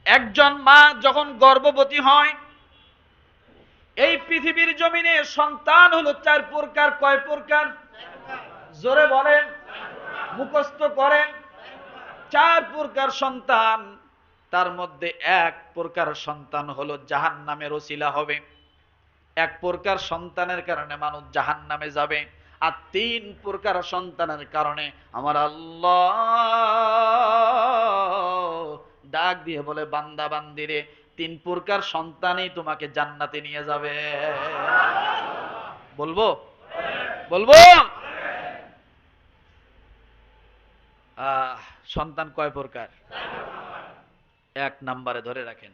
একজন মা যখন গর্ভবতী হয়, এই পৃথিবীর জমিনে সন্তান হলো 4 প্রকার। কয় প্রকার? জোরে বলেন, মুখস্থ করেন। 4 প্রকার সন্তান। তার মধ্যে 1 প্রকার সন্তান হলো জাহান্নামের ওসিলা হবে। 1 প্রকার সন্তানের কারণে মানুষ জাহান্নামে যাবে। আর 3 প্রকার সন্তানের কারণে আমার আল্লাহ ডাক দিয়ে বলে, বান্দা বান্দিরে, 3 প্রকার সন্তানই তোমাকে জান্নাতে নিয়ে যাবে। বলবো বলবো সন্তান কয় প্রকার? 1 নম্বরে ধরে রাখেন,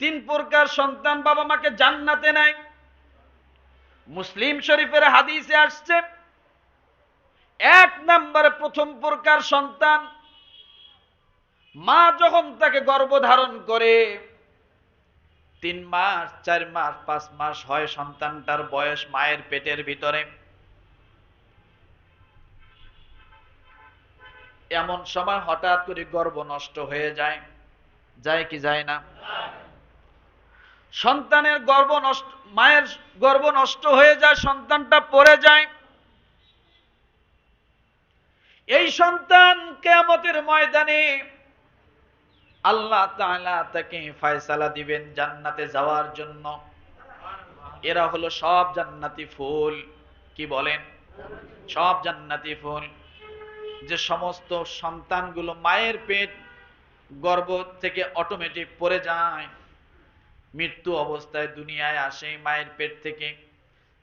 3 প্রকার সন্তান বাবা মাকে জান্নাতে নেয়। মুসলিম শরীফের হাদিসে আসছে, 1 নম্বরে প্রথম প্রকার সন্তান, মা যখন তাকে গর্ভধারণ করে 3 মাস 4 মাস 5 মাস হয় সন্তানটার বয়স মায়ের পেটের ভিতরে, এমন সময় হঠাৎ করে গর্ভ নষ্ট হয়ে যায়। যায় কি যায় না? সন্তানের গর্ভ নষ্ট, মায়ের গর্ভ নষ্ট হয়ে যায়, সন্তানটা পড়ে যায়। এই সন্তান কিয়ামতের ময়দানে আল্লাহ তাআলা তাকে ফয়সালা দিবেন জান্নাতে যাওয়ার জন্য। এরা হলো সব জান্নাতি ফুল। কি বলেন? সব জান্নাতি ফুল। যে সমস্ত সন্তানগুলো মায়ের পেট গর্ভ থেকে অটোমেটিক পড়ে যায়, মৃত্যু অবস্থায় দুনিয়ায় আসে মায়ের পেট থেকে,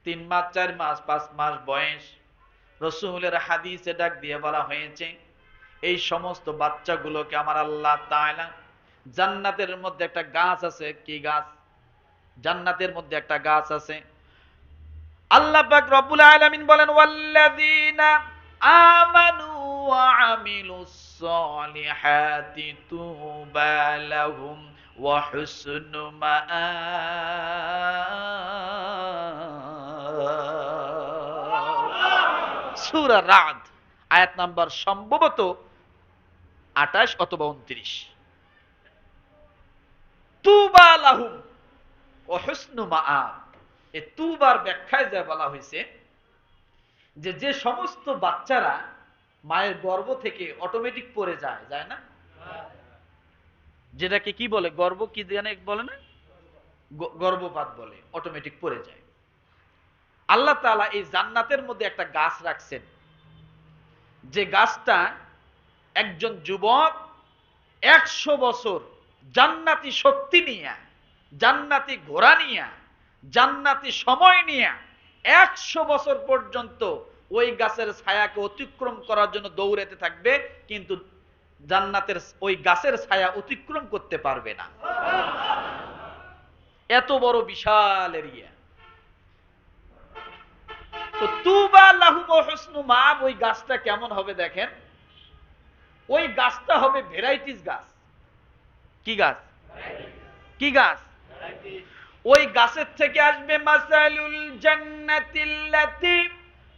3 মাস 4 মাস 5 মাস বয়স, রাসূলের হাদিসে ডাক দিয়ে বলা হয়েছে, এই সমস্ত বাচ্চাগুলোকে আমার আল্লাহ তাআলা জান্নাতের মধ্যে একটা গাছ আছে। কি গাছ? জান্নাতের মধ্যে একটা গাছ আছে। আল্লাহ পাক রব্বুল আলামিন বলেন, ওয়াল্লাযীনা আমানু ওয়া আমিলুস সলিহাতি তুবা লাহুম ওয়া হুসনু মাআব। সূরা রাদ আয়াত নাম্বার সম্ভবত 28 অথবা 29। তুবা লাহুম ওয়া হুসনু মাআব। এই তুবার ব্যাখ্যায় যা বলা হয়েছে যে যে সমস্ত বাচ্চারা মায়ের গর্ভ থেকে অটোমেটিক পড়ে যায়, যায় না? যেটাকে কি বলে? গর্ভ কি জানে বলে না? গর্ভপাত বলে, অটোমেটিক পড়ে যায়। আল্লাহ তাআলা এই জান্নাতের মধ্যে একটা গাছ রাখছেন, যে গাছটা একজন যুবক 100 বছর জান্নাতি শক্তি নিয়ে, জান্নাতি ঘোড়া নিয়ে, জান্নাতি সময় নিয়ে 100 বছর পর্যন্ত ওই গাছের ছায়াকে অতিক্রম করার জন্য দৌড়াতে থাকবে, কিন্তু জান্নাতের ওই গাছের ছায়া অতিক্রম করতে পারবে না। এত বড় বিশাল এরিয়া। তো তুবা লাহুম ওয়া হুসনু মাআব, ওই গাছটা কেমন হবে দেখেন। ওই গাছটা হবে ভ্যারাইটিস গাছ। কি গাছ? কি গাছ? ওই গাছের থেকে আসবে মাসালুল জান্নাতিল্লাতী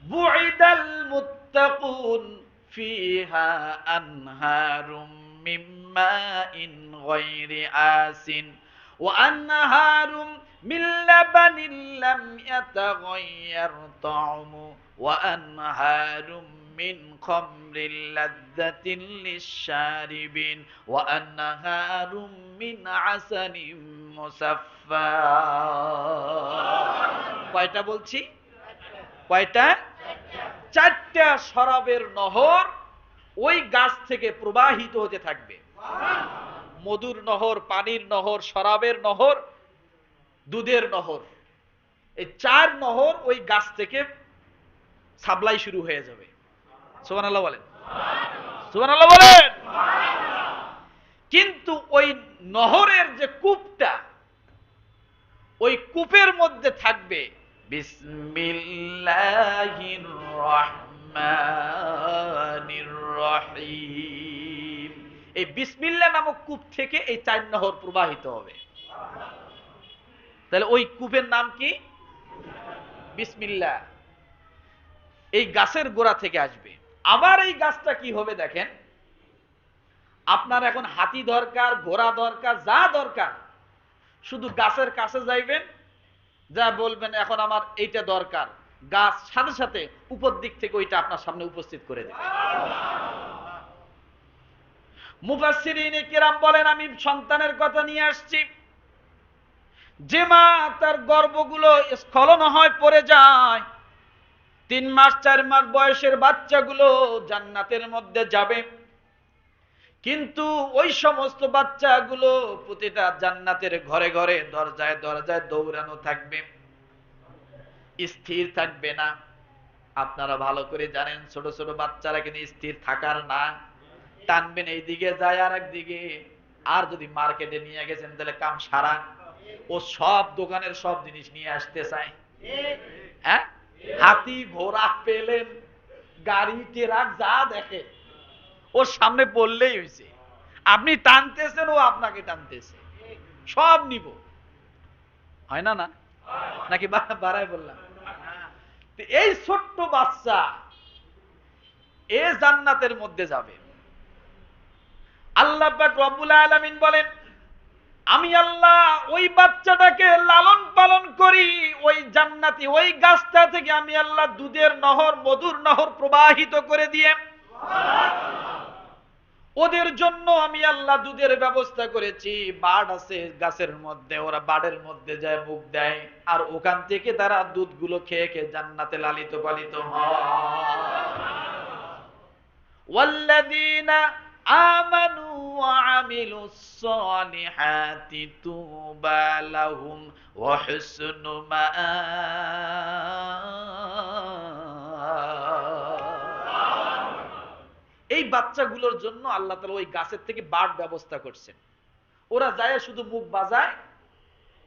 বুইদাল মুত্তাকুন ফিহা আনহারুম মিন মাইন গায়রি আসিন ওয়া আনহারুম মিন লাবানিন লাম ইয়াতাগায়্যার তা'মু ওয়া আনহারুম মিন খামরিল লাযযাতিন লিশ-শারিবিন ওয়া আনহারুম মিন আসালিম মুসাফফা। কয়টা বলছি? কয়টা? 4টা শরাবের নহর ওই গাছ থেকে প্রবাহিত হতে থাকবে। মধুর নহর, পানির নহর, শরাবের নহর, দুধের নহর, এই 4 নহর ওই গাছ থেকে সাপ্লাই শুরু হয়ে যাবে। সুবহানাল্লাহ বলেন, সুবহানাল্লাহ বলেন। কিন্তু ওই নহরের যে কূপটা, ওই কূপের মধ্যে থাকবে বিসমিল্লাহির রহমানির রহিম। এই বিসমিল্লাহ নামক কূপ থেকে এই 4 নহর প্রবাহিত হবে। তাহলে ওই কূপের নাম কি? বিসমিল্লাহ। এই গাছের গোড়া থেকে আসবে। আবার এই গাছটা কি হবে দেখেন, আপনার এখন হাতি দরকার, ঘোড়া দরকার, যা দরকার, শুধু গাছের কাছে যাইবেন, যা বলবেন এখন আমার এইটা দরকার, গাছ সাথে সাথে উপর দিক থেকে ওইটা আপনার সামনে উপস্থিত করে দেবে। মুফাসসিরিনে কিরাম বলেন, আমি সন্তানের কথা নিয়ে আসছি, যে মা তার গর্ভগুলো স্খলন হয়, পড়ে যায়, 3 মাস 4 মাস বয়সের বাচ্চাগুলো জান্নাতের মধ্যে যাবে, কিন্তু ওই সমস্ত বাচ্চাগুলো প্রতিটা জান্নাতের ঘরে ঘরে দরজায় দরজায় দৌড়ানো থাকবে, স্থির থাকবে না। আপনারা ভালো করে জানেন ছোট ছোট বাচ্চারা কিন্তু স্থির থাকার না, টানবেন এইদিকে যায় আর একদিকে। আর যদি মার্কেটে নিয়ে গেছেন তাহলে কাম সারা, ও সব দোকানের সব জিনিস নিয়ে আসতে চায়। হ্যাঁ, হাতি ঘোড়া পেলেন গাড়ি ট্রাক যা দেখে ওর সামনে বললেই হয়েছে, আপনি টানতেছেন ও আপনাকে টানতেছে, সব নিব। হয় না? না নাকি বাড়ায় বললাম? এই ছোট্ট বাচ্চা এ জান্নাতের মধ্যে যাবে। আল্লাহ পাক রব্বুল আলামিন বলেন, আমি আল্লাহ ওই বাচ্চাটাকে লালন পালন করি, ওই জান্নাতি ওই গাছটা থেকে আমি আল্লাহ দুধের নহর, মধুর নহর প্রবাহিত করে দিয়ে ওদের জন্য আমি আল্লাহ দুধের ব্যবস্থা করেছি। বাড় আছে গাছের মধ্যে, ওরা বাড়ের মধ্যে যায় মুখ দেয়, আর ওখান থেকে তারা দুধগুলো খেয়ে খেয়ে জান্নাতে লালিত পালিত হয়। ওয়াল্লাযীনা আমানু ওয়া আমিলুস সালিহাতি তুবা লাহুম ওয়া হুসনু মাআব। এই বাচ্চাগুলোর জন্য আল্লাহ তাআলা ওই গাছের থেকে বাড় ব্যবস্থা করছেন, ওরা যায় শুধু মুখ বাজায়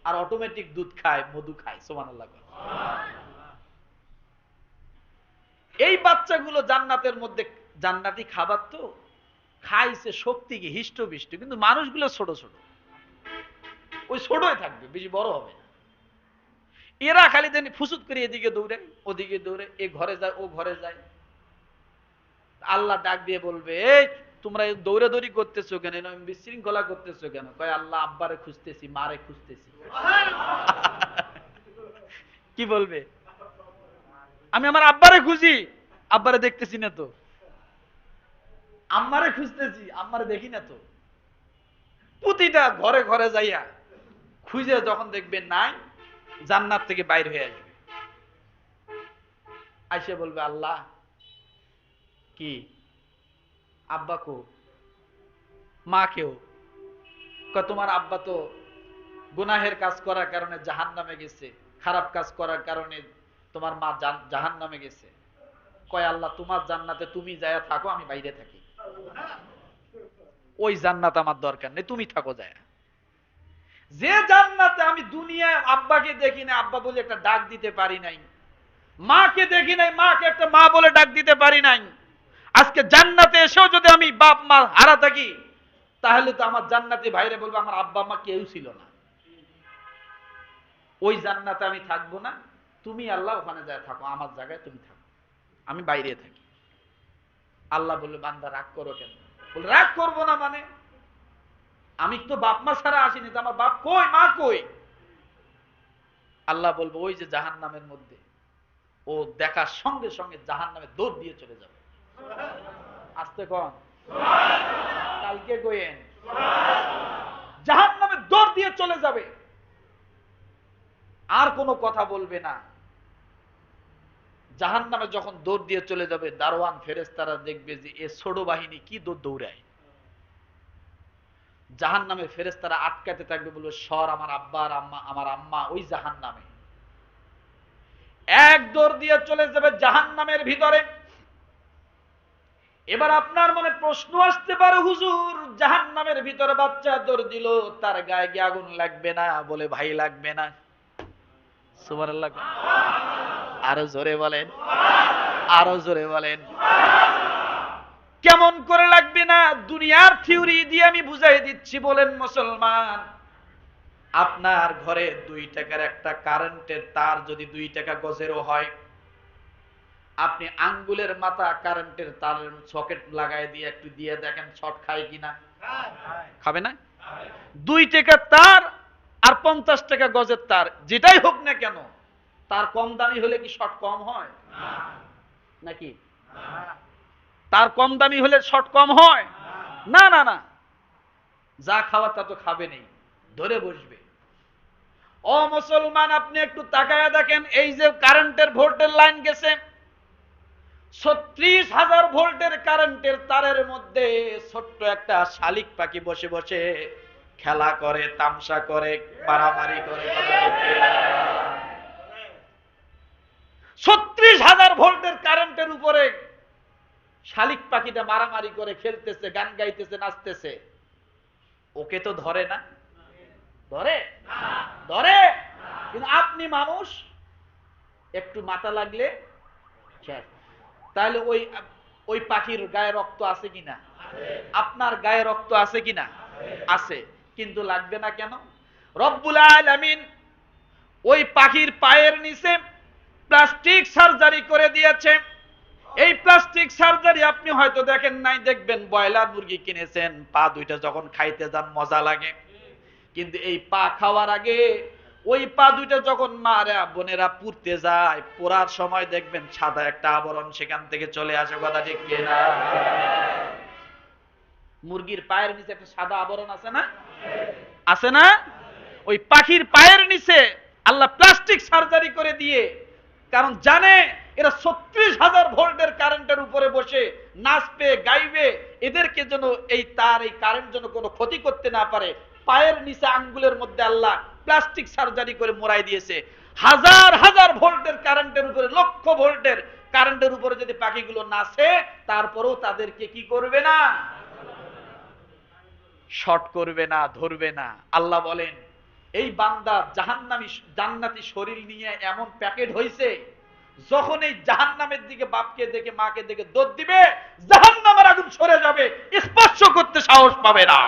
আর অটোমেটিক দুধ খায়, মধু খায়। সুবহানাল্লাহ। এই বাচ্চাগুলো জান্নাতের মধ্যে জান্নাতি খাবার তো খাইছে শক্তি কি হিষ্টপিষ্ট, কিন্তু মানুষগুলো ছোট ছোট, ওই ছোটই থাকবে, বেশি বড় হবে না। এরা খালি দেন ফুসুত করে এদিকে দৌড়ে ওদিকে দৌড়ে, এ ঘরে যায় ও ঘরে যায়। আল্লাহ ডাক দিয়ে বলবে, এই তোমরা দৌড়াদৌড়ি করতেছো কেন, বিশৃঙ্খলা করতেছো কেন? কয় আল্লাহ আব্বারে খুঁজতেছি, মারে খুঁজতেছি। কি বলবে? আমি আমার আব্বারে খুঁজি, আব্বারে দেখতেছি না তো। আম্মারে খুঁজতেছি, আম্মারে দেখি না তো। প্রতিটা ঘরে ঘরে যাইয়া খুঁজে যখন দেখবে নাই, জান্নাত থেকে বাইর হয়ে আসবে, আইসা বলবে আল্লাহ কি আব্বা কো, মা কেউ? তোমার আব্বা তো গুনাহের কাজ করার কারণে জাহান্নামে গেছে, খারাপ কাজ করার কারণে তোমার মা জাহান্নামে গেছে। কয় আল্লাহ তোমার জান্নাতে তুমি যায়া থাকো, আমি বাইরে থাকি, ওই জান্নাত আমার দরকার নেই, তুমি থাকো যায়। যে জান্নাতে আমি দুনিয়ায় আব্বাকে দেখি না, আব্বা বলে একটা ডাক দিতে পারি নাই, মাকে দেখি নাই, মাকে একটা মা বলে ডাক দিতে পারি নাই, আজকে জান্নাতে এসেও যদি আমি বাপ মা হারা থাকি, তাহলে তো আমার জান্নাতি ভাইরে বলবো আমার আব্বা মা কেউ ছিল না, ওই জান্নাতে আমি থাকবো না, তুমি আল্লাহ ওখানে যায় থাকো, আমার জায়গায় তুমি থাকো, আমি বাইরে থাকি। আল্লাহ বললো বান্দা রাগ করো কেন? বলে রাগ করবো না মানে, আমি তো বাপ মা ছাড়া আসিনি, তো আমার বাপ কই, মা কই? আল্লাহ বলবো ওই যে জাহান্নামের মধ্যে, ও দেখার সঙ্গে সঙ্গে জাহান্নামে দৌড় দিয়ে চলে যাবে। আসতে কন, কালকে কইেন, জাহান্নামে দৌড় দিয়ে চলে যাবে, আর কোনো কথা বলবে না। জাহান্নামে যখন দৌড় দিয়ে চলে যাবে, দারোয়ান ফেরেশতারা দেখবে যে এ ছোট বাহিনী কি দৌড়ায়। জাহান্নামে ফেরেশতারা আটকাতে থাকবে, বলবে সর, আমার আব্বা আর আম্মা, আমার আম্মা ওই জাহান্নামে। এক দৌড় দিয়ে চলে যাবে জাহান্নামের ভিতরে। এবার আপনার মনে প্রশ্ন আসতে পারে, হুজুর জাহান্নামের ভিতরে বাচ্চা দৌড় দিল, তার গায়ে কি আগুন লাগবে না? বলে ভাই লাগবে না। সুবহানাল্লাহ। আরো জোরে বলেন, আরো জোরে বলেন। কেমন করে লাগবে না? দুনিয়ার থিওরি দিয়ে আমি বুঝাই দিচ্ছি। বলেন মুসলমান, আপনার ঘরে 2 টাকার একটা কারেন্টের তার যদি 2 টাকা গজেরও হয়, আপনি আঙ্গুলের মাথা কারেন্টের তারের সকেট লাগাই দিয়ে একটু দিয়ে দেখেন শর্ট খায় কিনা। খাবে না? 2 টাকা তার আর 50 টাকা গজের তার, যেটাই হোক না কেন, তার কম দামি হলে কি শর্ট কম হয় নাকি? তার কম দামি হলে শর্ট কম হয় না? না না, যা খাওয়ার তা তো খাবে নেই, ধরে বসবে। ও মুসলমান, আপনি একটু তাকায়া দেখেন, এই যে কারেন্টের ভোল্টের লাইন গেছে, 36,000 ভোল্টের কারেন্টের তারের মধ্যে ছোট্ট একটা শালিক পাখি বসে বসে খেলা করে, তামসা করে, মারামারি করে। 36,000 ভোল্টের কারেন্টের উপরে শালিক পাখিটা মারামারি করে, খেলতেছে, গান গাইতেছে, নাচতেছে। ওকে তো ধরে না? ধরে? ধরে। কিন্তু আপনি মানুষ, একটু মাথা লাগলে তাহলে ওই পাখির গায়ে রক্ত আছে কিনা? আপনার গায়ে রক্ত আছে কিনা? আছে। কিন্তু লাগবে না কেন? রব্বুল আলামিন ওই পাখির পায়ের নিচে প্লাস্টিক সার্জারি করে দিয়েছে। এই প্লাস্টিক সার্জারি আপনি হয়তো দেখেন নাই, দেখবেন ব্রয়লার মুরগি কিনেছেন, পা দুইটা যখন খাইতে যান মজা লাগে, কিন্তু এই পা খাওয়ার আগে ওই পা দুইটা যখন মারা বোনেরা পুড়তে যায়, পোড়ার সময় দেখবেন সাদা একটা আবরণ সেখান থেকে চলে আসে। কথা ঠিক কিনা? মুরগির পায়ের নিচে একটা সাদা আবরণ আছে না? আছে না? ওই পাখির পায়ের নিচে আল্লাহ প্লাস্টিক সার্জারি করে দিয়ে, কারণ জানে এরা 36,000 ভোল্টের কারেন্টের উপরে বসে নাচবে, গাইবে, এদেরকে যেন এই তার, এই কারেন্ট যেন কোনো ক্ষতি করতে না পারে, পায়ের নিচে আঙ্গুলের মধ্যে আল্লাহ প্লাস্টিক সার্জারি করে মোড়াই দিয়েছে। হাজার হাজার ভোল্টের কারেন্টের উপরে, লক্ষ ভোল্টের কারেন্টের উপরে যদি পাখিগুলো নাচে, তারপরেও তাদেরকে কি করবে না? শর্ট করবে না, ধরবে না। আল্লাহ বলেন, এই বান্দা জাহান্নামী জান্নাতি শরীর নিয়ে এমন প্যাকেট হয়েছে, যখন এই জাহান্নামের দিকে বাপকে দেখে, মাকে দেখে দৌড় দিবে, জাহান্নামের আগুন সরে যাবে, স্পর্শ করতে সাহস পাবে না।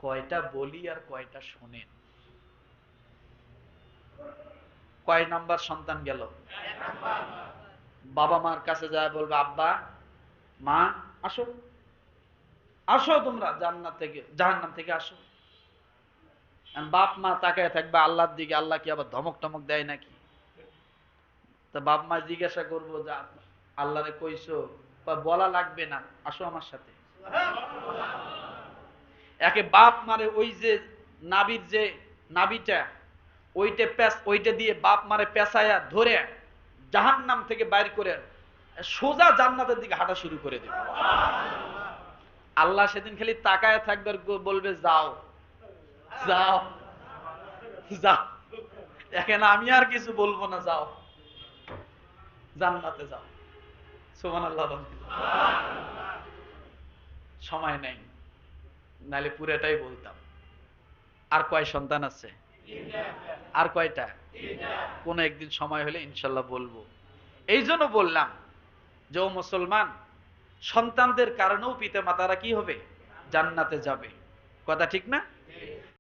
কয়টা বলি আর কয়টা শোনেন? কয় নাম্বার সন্তান গেল? বাবা মার কাছে যায় বলবে, আব্বা মা আসো, আসো তোমরা জান্নাত থেকে, জাহান্নাম থেকে আসো। বাপ মা তাকায় থাকবে আল্লাহর দিকে, আল্লাহ কি আবার ধমক টমক দেয় নাকি? তা বাপ মা জিজ্ঞাসা করবো যে আল্লাহরে কইছো? বলা লাগবে না, আসো আমার সাথে। একে বাপ মারে ওই যে নাবির যে নাবিটা, ওইটা দিয়ে বাপ মারে পেঁচায়া ধরে জাহান্নাম থেকে বাইর করে সোজা জান্নাতের দিকে হাঁটা শুরু করে দেবে। আল্লাহ সেদিন খালি তাকায় থাকবে আর বলবে, যাও যাও যাও, এখন আমি আর কিছু বলবো না, যাও জান্নাতে যাও। সুবহানাল্লাহ। সময় নেই, নাহলে পুরোটাই বলতাম। আর কয় সন্তান আছে? আর কয়টা? কোন একদিন সময় হলে ইনশাল্লাহ বলবো। এই জন্য বললাম যে, ও মুসলমান, সন্তানদের কারণেও পিতা মাতারা কি হবে? জান্নাতে যাবে। কথা ঠিক না?